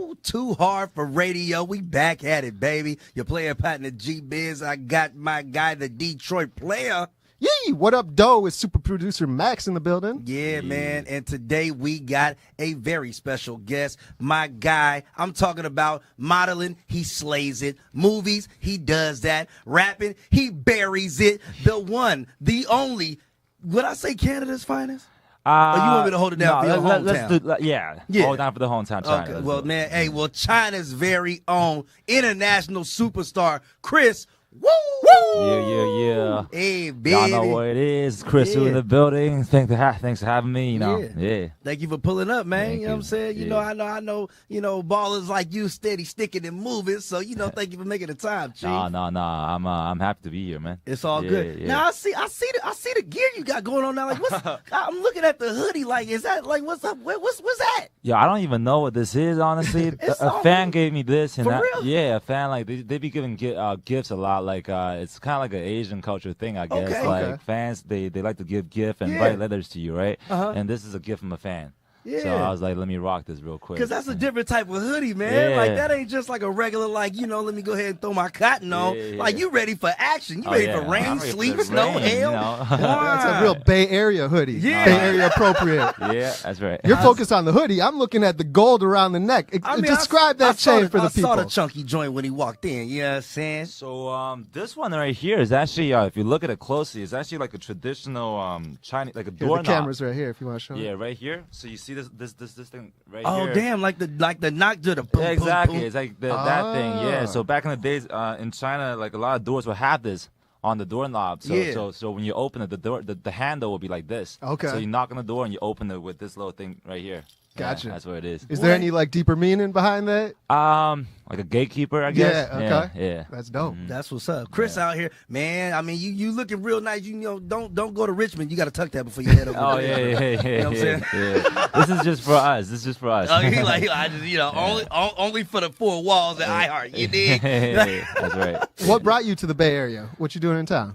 Woo! Too hard for radio. We back at it, baby. Your player partner G-Biz. I got my guy, the Detroit player. Yee! What up, Doe? It's super producer Max in the building. Yeah, man. And today we got a very special guest. My guy, I'm talking about modeling. He slays it. Movies, he does that. Rapping, he buries it. The one, the only, would I say Canada's finest? Or you want me to hold it down for your hometown? Yeah. Hold it down for the hometown, China. Okay, well, man, China's very own international superstar, KRIS WU! Yeah. Hey, baby. Y'all know what it is. KRIS WU in the building. Thanks for having me, Yeah. Thank you for pulling up, man. Thank you know what I'm saying? You know, I know, ballers like you steady sticking and moving, so, thank you for making the time, Chief. No. I'm happy to be here, man. It's all good. Yeah. Now, I see the gear you got going on now. Like, I'm looking at the hoodie, like, is that, like, what's up? What's that? Yeah, I don't even know what this is, honestly. a fan gave me this. And for real? Yeah, a fan, like, they be giving gifts a lot. Like, it's kind of like an Asian culture thing, I guess. Okay. Like, fans, they like to give gift and write letters to you, right? And this is a gift from a fan. Yeah. So I was like, let me rock this real quick. Because that's a different type of hoodie, man. Yeah. Like, that ain't just like a regular, like, let me go ahead and throw my cotton on. Yeah. Like, you ready for action. You ready for rain, I'm ready sleet, for snow, rain, hail. That's a real Bay Area hoodie. Yeah. Bay Area appropriate. Yeah, that's right. You're focused on the hoodie. I'm looking at the gold around the neck. Describe that chain for the people. I saw the chunky joint when he walked in. You know what I'm saying? So this one right here is actually, if you look at it closely, it's actually like a traditional Chinese, like a doorknob. The camera's right here if you want to show it. Yeah, right here. So you see this thing right Oh, here. damn, like the knock to the boom, Yeah, exactly. boom, boom. It's like that thing. Yeah. So back in the days in China, like a lot of doors would have this on the doorknob. So when you open it, the door, the handle will be like this. Okay. So you knock on the door and you open it with this little thing right here. Gotcha. Yeah, that's what it is. Is there any like deeper meaning behind that? Like a gatekeeper, I guess. Yeah. Okay. Yeah. That's dope. That's what's up. KRIS out here, man. I mean, you looking real nice. Don't go to Richmond. You got to tuck that before you head over. Oh there. yeah. You know what I'm saying? Yeah. This is just for us. Oh, I just, only for the four walls at iHeart. You dig? That's right. What brought you to the Bay Area? What you doing in town?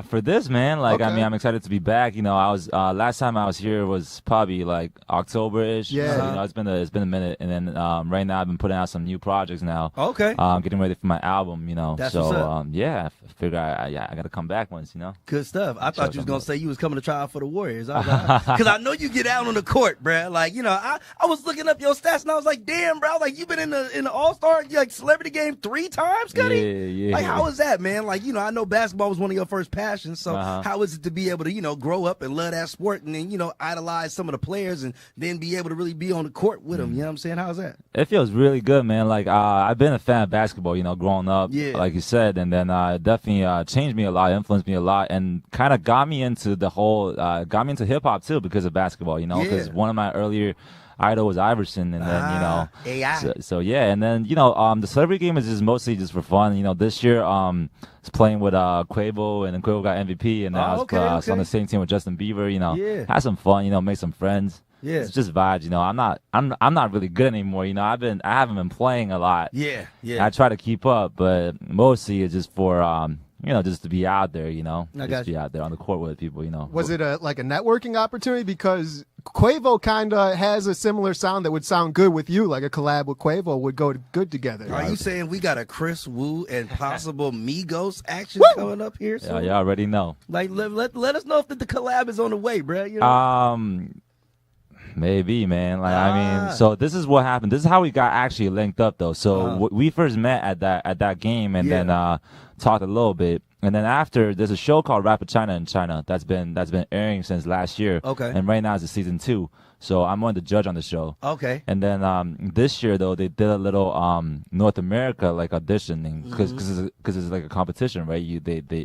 For this, man, like, Okay. I mean, I'm excited to be back. I was last time I was here was probably like October-ish. Yeah. So, it's been a minute, and then right now I've been putting out some new projects now. Okay. Getting ready for my album. That's so what's up. I figure I got to come back once. Good stuff. I thought you was gonna say you was coming to try out for the Warriors. Because I know you get out on the court, bruh. Like, I was looking up your stats and I was like, damn, bro. Like, you've been in the All-Star like celebrity game 3 times, Cuddy? Yeah. Like, how is that, man? Like, I know basketball was one of your first passions. So how is it to be able to, grow up and love that sport and then, idolize some of the players and then be able to really be on the court with them? You know what I'm saying? How's that? It feels really good, man. Like, I've been a fan of basketball, growing up, like you said, and then it definitely changed me a lot, influenced me a lot, and kind of got me into the whole, got me into hip hop too because of basketball, because one of my earlier idol was Iverson, and then AI. So yeah, and then the celebrity game is just mostly just for fun. This year was playing with Quavo, and then Quavo got MVP, and then I was on the same team with Justin Bieber. Had some fun, make some friends. Yeah. It's just vibes, I'm not really good anymore, I haven't been playing a lot. Yeah. I try to keep up, but mostly it's just for just to be out there, just be out there on the court with people, Was it like a networking opportunity? Because Quavo kind of has a similar sound that would sound good with you, like a collab with Quavo would go good together. Are you saying we got a KRIS WU and possible Migos action coming up here soon? Yeah, you already know. Like, let us know if the collab is on the way, bro. Maybe, man. Like, I mean, so this is what happened. This is how we got actually linked up, though. So we first met at that game, and then talked a little bit. And then after, there's a show called Rapid China in China that's been airing since last year. Okay. And right now it's season 2. So I'm one of the judge on the show. Okay. And then this year though they did a little North America like auditioning because it's like a competition, right? We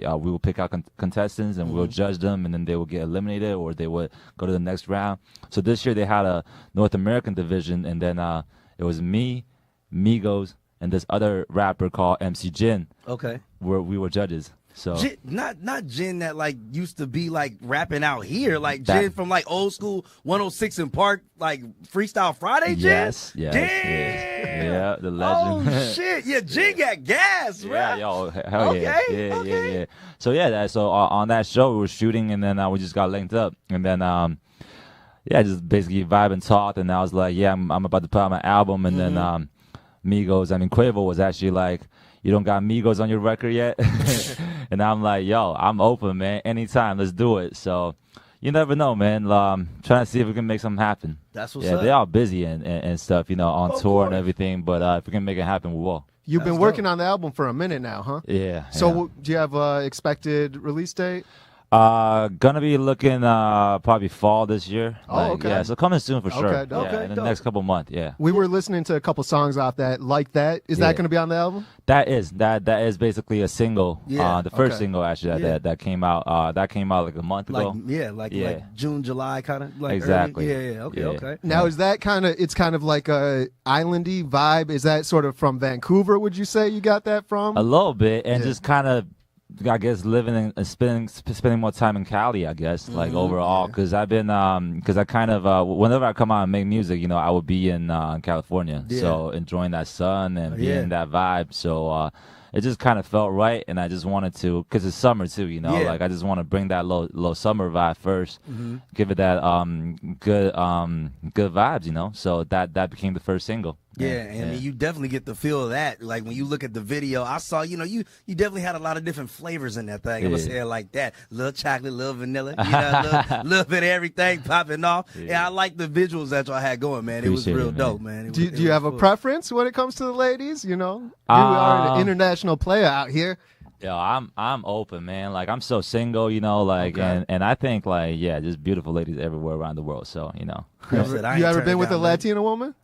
will pick out contestants and we'll judge them, and then they will get eliminated or they would go to the next round. So this year they had a North American division, and then it was me, Migos, and this other rapper called MC Jin. Okay. Where we were judges. So not Jen that like used to be like rapping out here, like Jen from like old school 106 in Park, like Freestyle Friday Jen? Yes. Damn. Yeah, the legend. Oh shit. Yeah, Jen got gas, right? Yeah, yo, hell yeah. Okay. Yeah. So yeah, so on that show we were shooting, and then we just got linked up, and then yeah, just basically vibe and talk. And I was like, yeah, I'm about to put out my album. And then Quavo was actually like, you don't got Migos on your record yet? And I'm like, yo, I'm open, man. Anytime, let's do it. So you never know, man. Trying to see if we can make something happen. That's what's up. They're all busy and stuff, you know, on tour and everything. But if we can make it happen, we will. You've been working on the album for a minute now, huh? Yeah. So do you have an expected release date? Gonna be looking probably fall this year. Oh, okay. Yeah, so coming soon for sure. Okay, Yeah, in the next couple months. Yeah. We were listening to a couple songs off that, like that. Is that going to be on the album? That is basically a single. Yeah. The first single actually that came out. That came out like a month ago. Like June, July kind of. Like exactly. Early. Yeah. Okay. Now is that it's kind of like a islandy vibe? Is that sort of from Vancouver? Would you say you got that from? A little bit, and just kind of. I guess living and spending more time in Cali, I guess, like overall, because I've been, because I kind of, whenever I come out and make music, you know, I would be in California, so enjoying that sun and being in that vibe, so it just kind of felt right, and I just wanted to, because it's summer too, you know, like I just want to bring that low summer vibe first, give it that good vibes, you know, so that became the first single. Yeah, and I mean, you definitely get the feel of that. Like when you look at the video, I saw, you know, you definitely had a lot of different flavors in that thing. I'm gonna say it like that: little chocolate, little vanilla, you know, little bit of everything popping off. Yeah, I like the visuals that y'all had going, man. It was real dope, man. Do you have a preference when it comes to the ladies? You know, you are an international player out here. Yo, I'm open, man. Like I'm so single, you know, like and I think like just beautiful ladies everywhere around the world. So you know, you ever been with a Latina woman?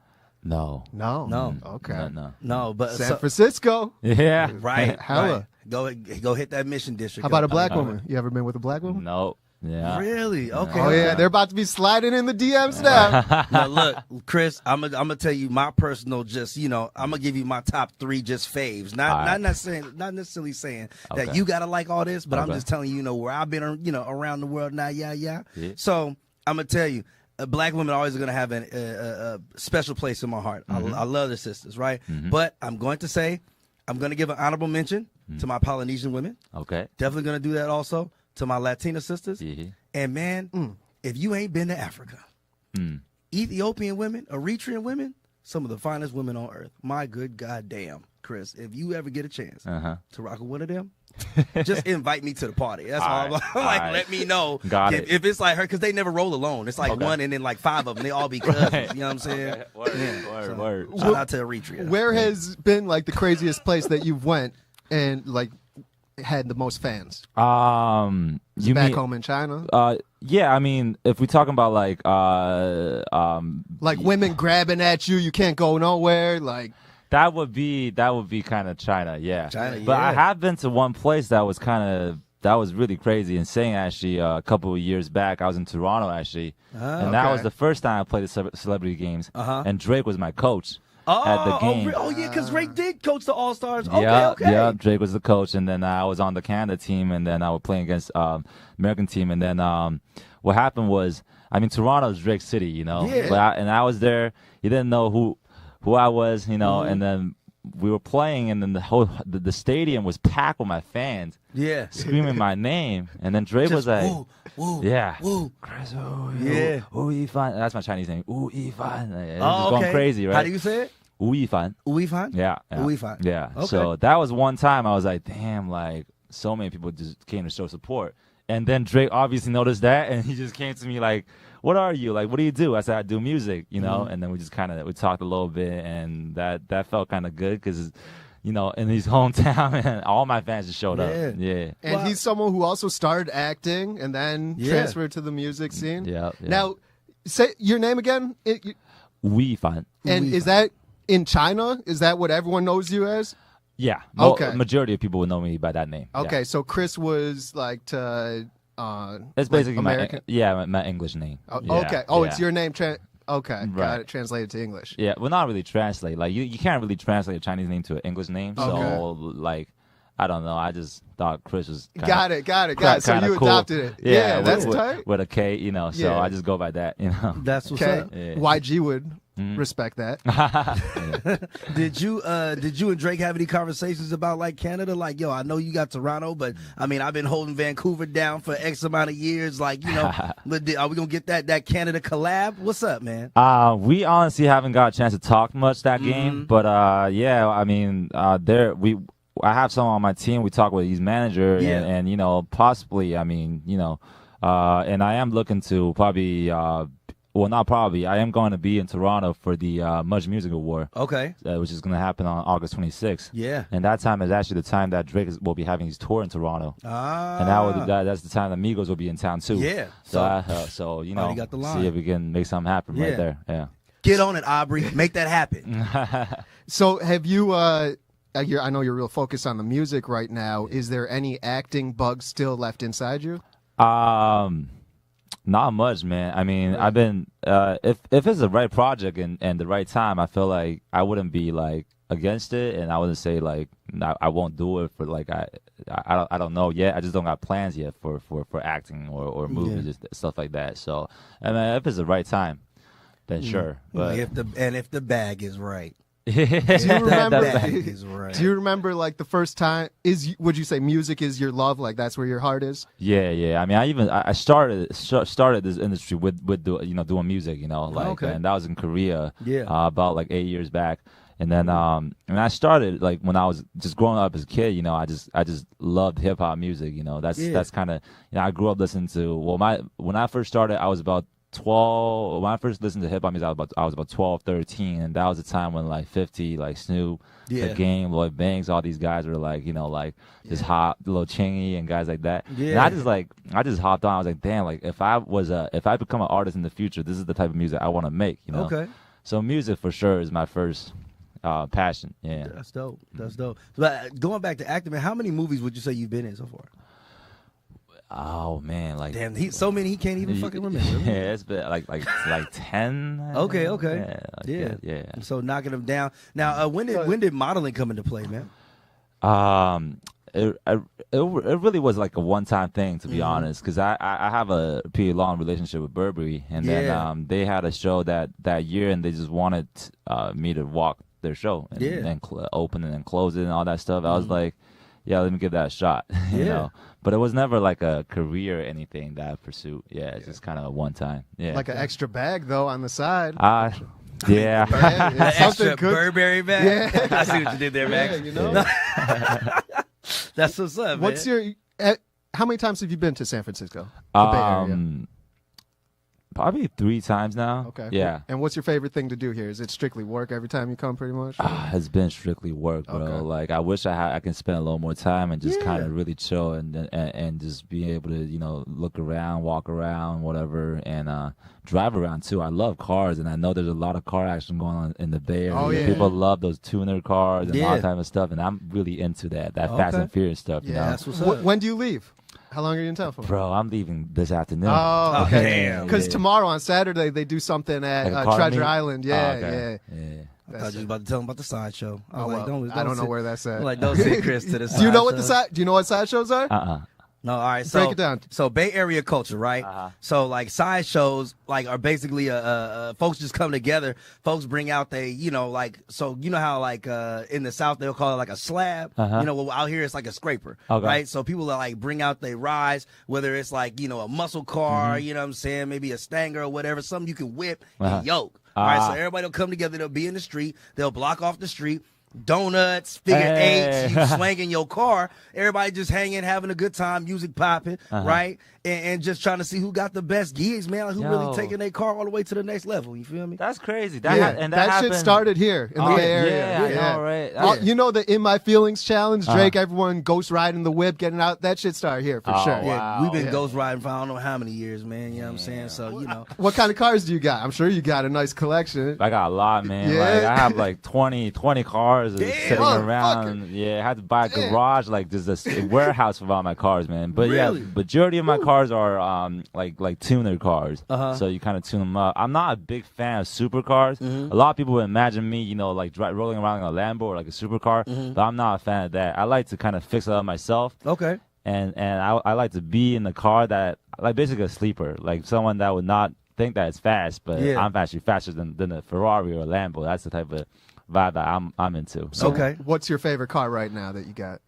No. Okay. No, but San Francisco. Yeah. Right. Hella. Go hit that Mission District. How about a black woman? You ever been with a black woman? No. Yeah. Really? Okay. Oh yeah, they're about to be sliding in the DMs now. Now look, Chris, I'm gonna tell you my personal, just I'm gonna give you my top 3 just faves. Not necessarily saying that you gotta like all this, but I'm just telling you, where I've been, around the world now. Yeah. So I'm gonna tell you. Black women are always going to have a special place in my heart. I love the sisters, right? But I'm going to say, I'm going to give an honorable mention to my Polynesian women. Okay. Definitely going to do that also to my Latina sisters. And man, if you ain't been to Africa, Ethiopian women, Eritrean women, some of the finest women on earth. My good goddamn, Chris, if you ever get a chance to rock with one of them, just invite me to the party. That's all. Let me know if it's like her, because they never roll alone. It's like one and then like 5 of them. They all be cousins. You know what I'm saying? Word. Shout out to Eritrea. Where has been like the craziest place that you've went and like had the most fans? You back home in China? Yeah, I mean, if we're talking about like women grabbing at you, you can't go nowhere, like. That would be kind of China, yeah. But I have been to one place that was really crazy, insane. Actually, a couple of years back, I was in Toronto actually, and that was the first time I played the celebrity games. And Drake was my coach at the game. Oh yeah, because Drake did coach the All Stars. Yeah, Drake was the coach, and then I was on the Canada team, and then I was playing against American team, and then what happened was, I mean, Toronto is Drake's city, you know. Yeah. But I was there. He didn't know who I was, and then we were playing, and then the stadium was packed with my fans, screaming my name, and then Drake was like, woo, KRIS Wu, Wu Yi Fan. That's my Chinese name, Wu Yi Fan. It's going crazy, right? How do you say it? Wu Yi Fan. Wu Yi Fan? Yeah. Wu Yi Fan. Yeah. Okay. So that was one time I was like, damn, like so many people just came to show support, and then Drake obviously noticed that, and he just came to me like, what are you? Like, what do you do? I said, I do music, and then we just we talked a little bit, and that felt kind of good because, in his hometown, and all my fans just showed up. Yeah. And he's someone who also started acting and then transferred to the music scene. Yeah. Now, say your name again. Wu Yi Fan. And is that in China? Is that what everyone knows you as? Yeah. Okay. Majority of people would know me by that name. Okay, so Chris was like to... That's basically American? my English name. Okay. It's your name. Okay, got it. Translated to English. Yeah, well, not really translate. Like you can't really translate a Chinese name to an English name. So like, I don't know. I just thought Chris was got it. So you cool. adopted it. Yeah, that's tight. With a K, So I just go by that. That's what's up. YG would Respect that. Did you and Drake have any conversations about like Canada? Like, yo, I know you got Toronto, but I mean, I've been holding Vancouver down for X amount of years. Like, you know, are we gonna get that Canada collab? What's up, man? We honestly haven't got a chance to talk much that game, but yeah, I mean, I have someone on my team. We talk with his manager, and you know, possibly, I mean, you know, and I am looking to probably. Well, not probably. I am going to be in Toronto for the Much Music Award. Okay. Which is going to happen on August 26th. Yeah. And that time is actually the time that Drake will be having his tour in Toronto. And that's the time that Migos will be in town too. Yeah. So you know, got the line. see if we can make something happen right there. Yeah. Get on it, Aubrey. Make that happen. So have you? I know you're real focused on the music right now. Is there any acting bugs still left inside you? Not much, man. I mean, I've been if it's the right project and the right time, I feel like I wouldn't be like against it, and I wouldn't say like I won't do it for like I don't know yet. I just don't got plans yet for acting or movies, just stuff like that. So I mean, if it's the right time, then sure. But if the bag is right. Do you remember? Is right. Do you remember like the first time? Would you say music is your love? Like that's where your heart is? Yeah. I mean, I started this industry with doing music. You know, like and that was in Korea. About like 8 years back. And then and I started like when I was just growing up as a kid. You know, I just loved hip hop music. You know, that's kind of, you know, I grew up listening to. When I first started, I was about 12. When I first listened to hip hop music, I was about 12, 13, and that was the time when like 50, like Snoop, The Game, Lloyd Banks, all these guys were like, you know, like just hot, Lil Chingy and guys like that. And I just hopped on. I was like, damn, like if I become an artist in the future, this is the type of music I want to make. You know. Okay. So music for sure is my first passion. Yeah. That's dope. That's dope. But going back to acting, man, how many movies would you say you've been in so far? Oh man, like damn, so many he can't even fucking remember. Yeah, it's been like 10. Okay. Yeah. So knocking them down. Now, when did modeling come into play, man? It really was like a one-time thing, to be honest, because I have a pretty long relationship with Burberry, and then they had a show that year, and they just wanted me to walk their show and open it and close it and all that stuff. I was like, yeah, let me give that a shot, you know. But it was never like a career or anything that I pursued. Yeah, it's just kind of a one time. Yeah, like an extra bag though on the side. Yeah, extra Burberry bag. Yeah, I see what you did there, Max. Yeah, you know. That's what's up. What's man. How many times have you been to San Francisco? The Bay Area? Probably 3 times now. Okay. Yeah. And what's your favorite thing to do here? Is it strictly work every time you come, pretty much? It's been strictly work, bro. Okay. Like I wish I can spend a little more time and just kind of really chill and just be able to, you know, look around, walk around, whatever, and drive around too. I love cars, and I know there's a lot of car action going on in the Bay Area. Oh, yeah. People love those tuner cars and all type of stuff, and I'm really into that Fast and Furious stuff. Yeah, you know? That's what's up. When do you leave? How long are you in town for? Bro, I'm leaving this afternoon. Oh, okay. Damn. Because tomorrow on Saturday they do something at like Treasure Island. Yeah, yeah. I thought you was about to tell him about the sideshow. I don't know where that's at. Like, don't say Chris to the side. Do you know what Do you know what sideshows are? No, all right. So, break it down. So Bay Area culture, right? So like side shows, like are basically folks just come together. Folks bring out you know, like, so you know how like in the South they'll call it like a slab. You know, well, out here it's like a scraper, right? So people are like bring out their rides, whether it's like, you know, a muscle car, you know what I'm saying, maybe a Stanger or whatever, something you can whip and yoke. All right, so everybody will come together. They'll be in the street. They'll block off the street. Donuts, figure eights, you swinging your car, everybody just hanging, having a good time, music popping, right? And just trying to see who got the best gigs, man. Like who really taking their car all the way to the next level. You feel me? That's crazy. That shit started here in the Bay Area. Yeah, I know, right? You know the In My Feelings challenge, Drake, everyone ghost riding the whip, getting out. That shit started here for sure. Yeah, we've been ghost riding for I don't know how many years, man. You know what I'm saying? So, you know. What kind of cars do you got? I'm sure you got a nice collection. I got a lot, man. Yeah. Like, I have like 20 cars sitting around. Yeah, I had to buy a garage, like just a warehouse for all my cars, man. But yeah, majority of my cars are like tuner cars. So you kind of tune them up. I'm not a big fan of supercars. A lot of people would imagine me, you know, like rolling around in a Lambo or like a supercar, but I'm not a fan of that. I like to kind of fix it up myself. Okay. And I like to be in the car that, like, basically a sleeper, like someone that would not think that it's fast, but Yeah. I'm actually faster than a Ferrari or a Lambo. That's the type of vibe that I'm into. So Okay. what's your favorite car right now that you got?